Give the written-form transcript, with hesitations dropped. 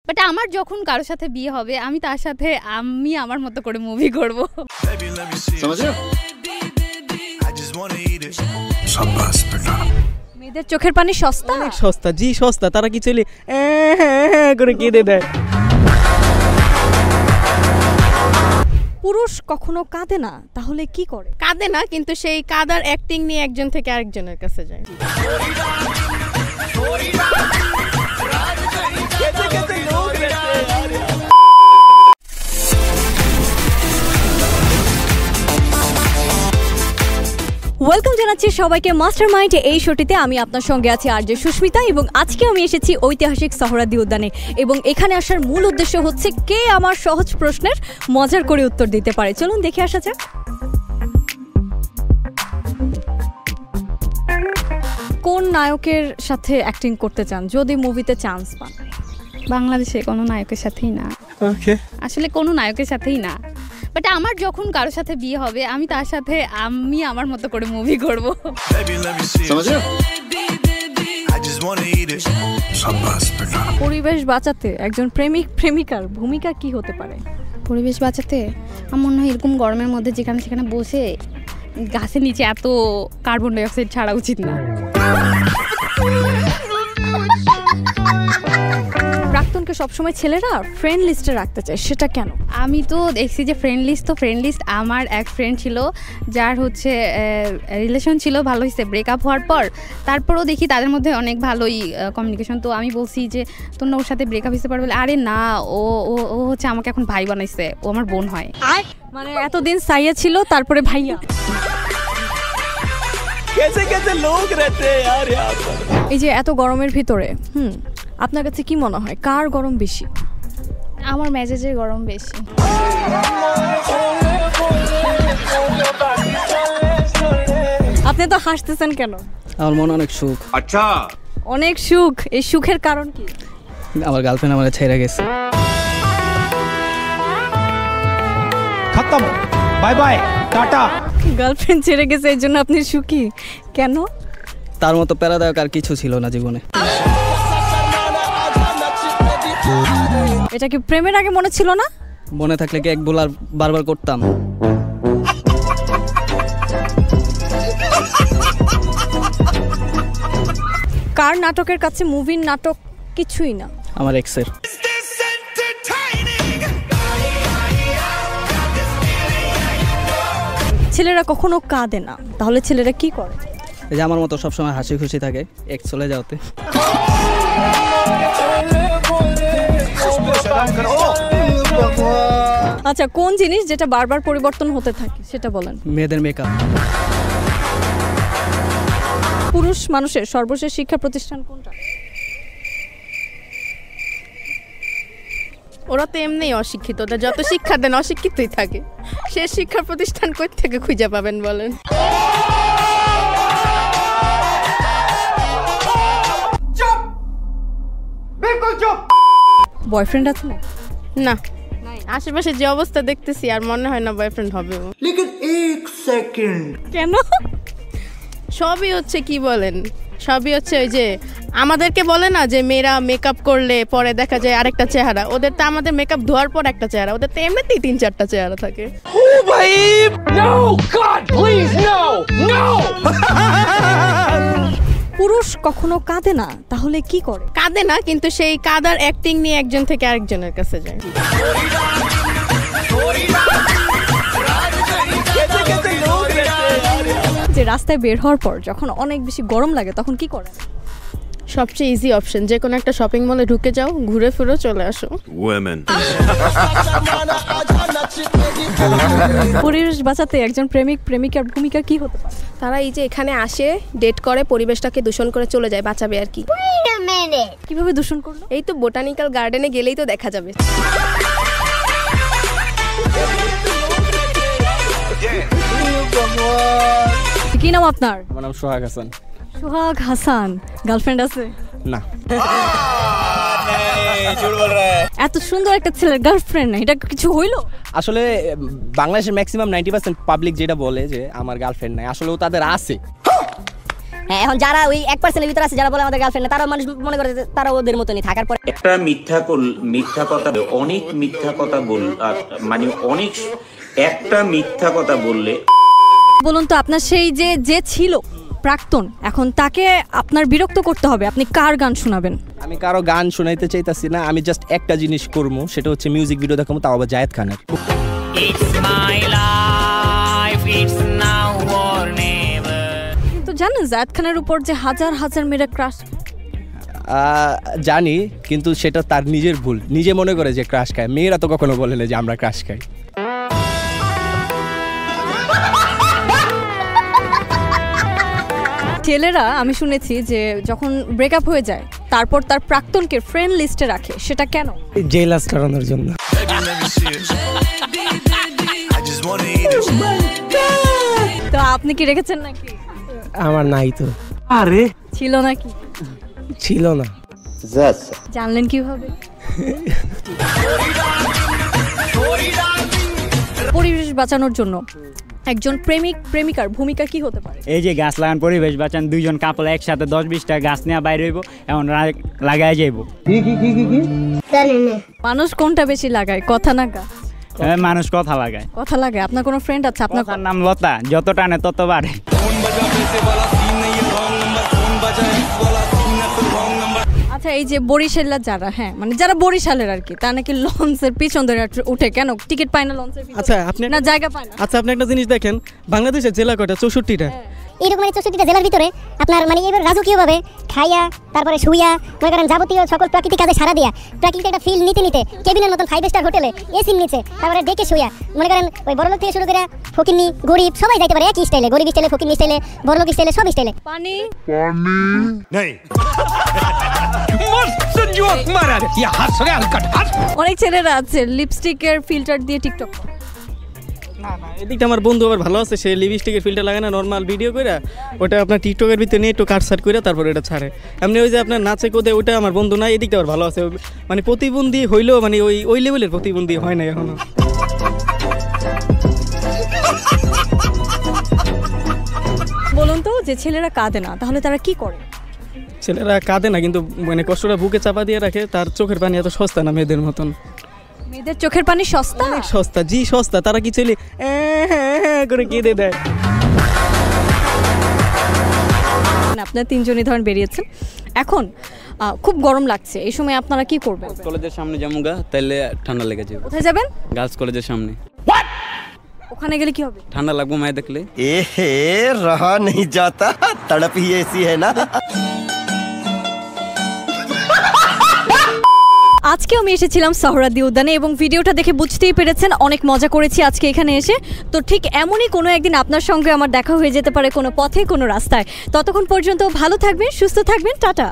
But আমার যখন কারোর সাথে বিয়ে হবে আমি তার সাথে আমি আমার মতো করে মুভি করব। মেয়েদের চোখের পানি সস্তা, অনেক সস্তা, জি সস্তা। তারা কি চলে করে কেঁদে দেয়। পুরুষ কখনো কাঁদে না, তাহলে কি করে? কাঁদে না, কিন্তু সেই কাঁদার অ্যাক্টিং নিয়ে একজন থেকে আরেকজনের কাছে যায়। ওয়েলকাম জানাচ্ছি সবাইকে মাস্টারমাইন্ড এই শোটিতে। আমি আপনার সঙ্গে আছি আরজে সুস্মিতা এবং আজকে আমি এসেছি ঐতিহাসিক সোহরাওয়ার্দী উদ্যানে এবং এখানে আসার মূল উদ্দেশ্য হচ্ছে কে আমার সহজ প্রশ্নের মজার করে উত্তর দিতে পারে। চলুন দেখে আসা যাক। কোন নায়কের সাথে অ্যাক্টিং করতে চান যদি মুভিতে চান্স পান? বাংলাদেশে কোনো নায়কের সাথেই না, আসলে কোনো নায়কের সাথেই না। বাট আমার যখন কারোর সাথে বিয়ে হবে আমি তার সাথে আমি আমার মতো করে মুভি করব। পরিবেশ বাঁচাতে একজন প্রেমিক প্রেমিকার ভূমিকা কি হতে পারে? পরিবেশ বাঁচাতে আমার মনে হয় এরকম গরমের মধ্যে যেখানে সেখানে বসে গাছের নিচে এত কার্বন ডাই অক্সাইড ছাড়া উচিত না। প্রাক্তনকে সবসময় ছেলেরা ফ্রেন্ড লিস্টে রাখতে চায়, সেটা কেন? আমি তো দেখছি যে ফ্রেন্ড লিস্ট আমার এক ফ্রেন্ড ছিল যার হচ্ছে রিলেশন ছিল, ভালো হয়েছে ব্রেকআপ হওয়ার পর, তারপরেও দেখি তাদের মধ্যে অনেক ভালোই কমিউনিকেশন। তো আমি বলছি যে তোর না ওর সাথে ব্রেকআপ হয়েছে পারবে? আরে না, ও ও হচ্ছে আমাকে এখন ভাই বানাইছে, ও আমার বোন হয়। মানে এতদিন সাইয়া ছিল তারপরে ভাইয়া। এই যে এত গরমের ভিতরে আপনার কাছে কি মনে হয় কার গরম বেশি? আমার মেজাজের গরম বেশি। আপনি তো হাসতেছেন কেন? আমার মনে অনেক সুখ। আচ্ছা, অনেক সুখ। এই সুখের কারণ কি? আমার গার্লফ্রেন্ড আমার ছেড়ে গেছে। খতম, বাই বাই, টাটা। গার্লফ্রেন্ড ছেড়ে গেছে এই জন্য আপনি সুখী? কেন? তার মতো প্যারাদায়ক আর কিছু ছিল না জীবনে। এটা কি প্রেমের আগে মনে ছিল না? মনে থাকলে কি এক বোলার বারবার করতাম। কার নাটকের কাছে মুভির নাটক কিছুই না? আমার এক্সের। ছেলেরা কখনো কাঁদে না, তাহলে ছেলেরা কি করে? এই যে আমার মতো সবসময় হাসি খুশি থাকে, এক্স চলে যাওয়াতে। আচ্ছা, কোন জিনিস যেটা বারবার পরিবর্তন হতে থাকে সেটা বলেন। মেয়েদের মেকআপ। পুরুষ মানুষের সর্বশেষ শিক্ষা প্রতিষ্ঠান কোনটা? ওরা তো এমনিই অশিক্ষিত, ওদের যত শিক্ষা দেন অশিক্ষিতই থাকে। সে শিক্ষা প্রতিষ্ঠান কই থেকে খুঁজে পাবেন বলেন? বয়ফ্রেন্ড আছে না? না, আশেপাশে যে অবস্থা দেখতেছি আর মনে হয় না বয়ফ্রেন্ড হবে। কেন? সবই হচ্ছে কি বলেন, সবই হচ্ছে ওই যে আমাদেরকে বলে না যে মেয়েরা মেকআপ করলে পরে দেখা যায় আরেকটা চেহারা, ওদের তো আমাদের মেকআপ ধোয়ার পর একটা চেহারা, ওদের তো এমনিতেই 3-4টা চেহারা থাকে। ও ভাই, no God please, no no. পুরুষ কখনো কাঁদে না, তাহলে কি করে? কাঁদে না, কিন্তু সেই কাঁদার অ্যাক্টিং নিয়ে একজন থেকে আরেকজনের কাছে যায়। যে রাস্তায় বের হওয়ার পর যখন অনেক বেশি গরম লাগে তখন কি করে? সবচেয়ে ইজি অপশন, যে কোনো একটা শপিং মলে ঢুকে যাও, ঘুরে ফিরে চলে আসো। পরিবেশ বাঁচাতে একজন প্রেমিক প্রেমিকার ভূমিকা কি হতে পারে? তারা এই যে এখানে আসে, ডেট করে, পরিবেশটাকে দূষণ করে চলে যায়, বাঁচাবে আর কি। কিভাবে দূষণ করলো? এই তো বোটানিক্যাল গার্ডেনে গেলেই তো দেখা যাবে। কি নাম আপনার? আমার নাম সোহাগ হাসান। সোহাগ হাসান, গার্লফ্রেন্ড আছে? না। এত সুন্দর একটা ছেলের গার্লফ্রেন্ড না, এটা কিছু হইলো? আসলে বাংলাদেশের ম্যাক্সিমাম 90% পাবলিক যেটা বলে যে আমার গার্লফ্রেন্ড নাই, আসলে ও তাদের আছে। হ্যাঁ, এখন যারা ওই 1% ভিতরে আছে যারা বলে আমাদের গার্লফ্রেন্ড, তারা মানুষ মনে করে যে তারা ওদের মতনই থাকার পরে একটা মিথ্যা কথা অনেক মিথ্যা কথা মানে অনেক একটা মিথ্যা কথা বললে। বলুন তো আপনার সেই যে ছিল প্রাক্তন, এখন তাকে আপনার বিরক্ত করতে হবে, আপনি কার গান শোনাবেন? আমি কারো গান শোনাইতে চাইতাছি না, আমি জাস্ট একটা জিনিস করবো, সেটা হচ্ছে মিউজিক ভিডিও দেখাবো, তাও আবার জায়েদ খানের। কিন্তু জানেন জায়েদ খানের উপর যে হাজার হাজার মেয়েরা ক্রাশ? জানি, কিন্তু সেটা তার নিজের ভুল, নিজে মনে করে যে ক্রাশ খায়। মেয়েরা তো কখনো বলে না যে আমরা ক্রাশ খাই। ছেলেরা আমি শুনেছি যে যখন ব্রেকআপ হয়ে যায় তারপর তার প্রাক্তনকে ফ্রেন্ড লিস্টে রাখে, সেটা কেন? জেলাস করানোর জন্য। তো আপনি কি রেখেছেন নাকি? আমার নাই তো। আরে ছিল নাকি? ছিল না। জানলেন কিভাবে? পরিবেশ বাঁচানোর জন্য একজন প্রেমিক প্রেমিকার ভূমিকা কি হতে পারে? এই যে গাছ লাগান, পরিবেশ বাঁচান, দুইজন কাপল একসাথে 10-20টা গাছ নিয়ে বাইরে হইব, এমন লাগাই যাইব। মানুষ কোনটা বেশি লাগায়, কথা না গাছ? মানুষ কথা লাগায়। কথা লাগায়। আপনার কোনো ফ্রেন্ড আছে? আপনার নাম লতা, যত টানে তত বাড়ে। আচ্ছা, এই যে বরিশালের যারা, হ্যাঁ মানে যারা বরিশালের আর কি, তা নাকি লঞ্চের পিছন ধরে উঠে, কেন টিকিট পায় না লঞ্চের? আচ্ছা আপনি না জায়গা পায় না। আচ্ছা আপনি একটা জিনিস দেখেন, বাংলাদেশের জেলা কয়টা? 64টা। এইরকম 64টা জেলার ভিতরে আপনার মানে এবার রাজকীয়ভাবে খাইয়া তারপরে শুইয়া মনে করেন যাবতীয় সকল প্রাকৃতিক কাজে সারা দিয়া প্রাকৃতিক একটা ফিল নিতে নিতে কেবিনের মতন 5 স্টার হোটেলে এসির নিচে তারপরে ডেকে শুইয়া মনে করেন ওই বড়লোক থেকে শুরু করে ফকিন্নি গরিব সবাই যাইতে পারে একই স্টাইলে, গরিব স্টাইলে, ফকিন্নি স্টাইলে, বড়লোক স্টাইলে, সব স্টাইলে। পানি অনেক ছেলেরা আছে লিপস্টিকের ফিল্টার দিয়ে টিকটক। না না, এদিকটা আমার বন্ধু আবার ভালো আছে, সে লিপস্টিকের ফিল্টার লাগায় না, নর্মাল ভিডিও করে ওটা আপনার টিকটকের ভিতরে নিয়ে একটু কাটসাট করে তারপর এটা ছাড়ে। এমনি ওই যে আপনার নাচে কোদে ওটা আমার বন্ধু না, এদিকটা আবার ভালো আছে, মানে প্রতিবন্ধী হইলেও মানে ওই লেভেলের প্রতিবন্ধী হয় না এখনো। বলুন তো, যে ছেলেরা কাঁদে না তাহলে তারা কি করে? ছেলেরা কাঁদে না, কিন্তু মানে কষ্টটা বুকে চাপা দিয়ে রাখে। তার চোখের পানি এত সস্তা না মেয়েদের মতন। মেয়েদের চোখের পানি সস্তা? অনেক সস্তা, জি সস্তা। তারা কি ছেলে করে কেঁদে দেয়। আপনারা তিনজনই ধরেন বেরিয়েছেন, এখন খুব গরম লাগছে, এই সময় আপনারা কি করবেন? কলেজের সামনে যামুগা, তাইলে ঠান্ডা লেগে যাবে। কোথায় যাবেন? গার্লস কলেজের সামনে। ওখানে গেলে কি হবে? ঠান্ডা লাগবে মায়ে দেখলে। এহে রহা नहीं जाता, तड़प ही ऐसी है ना। আজকে আমি এসেছিলাম সোহরাওয়ার্দী উদ্যানে এবং ভিডিওটা দেখে বুঝতেই পেরেছেন অনেক মজা করেছি আজকে এখানে এসে। তো ঠিক এমনই কোনো একদিন আপনার সঙ্গে আমার দেখা হয়ে যেতে পারে কোনো পথে, কোনো রাস্তায়। ততক্ষণ পর্যন্ত ভালো থাকবেন, সুস্থ থাকবেন, টাটা।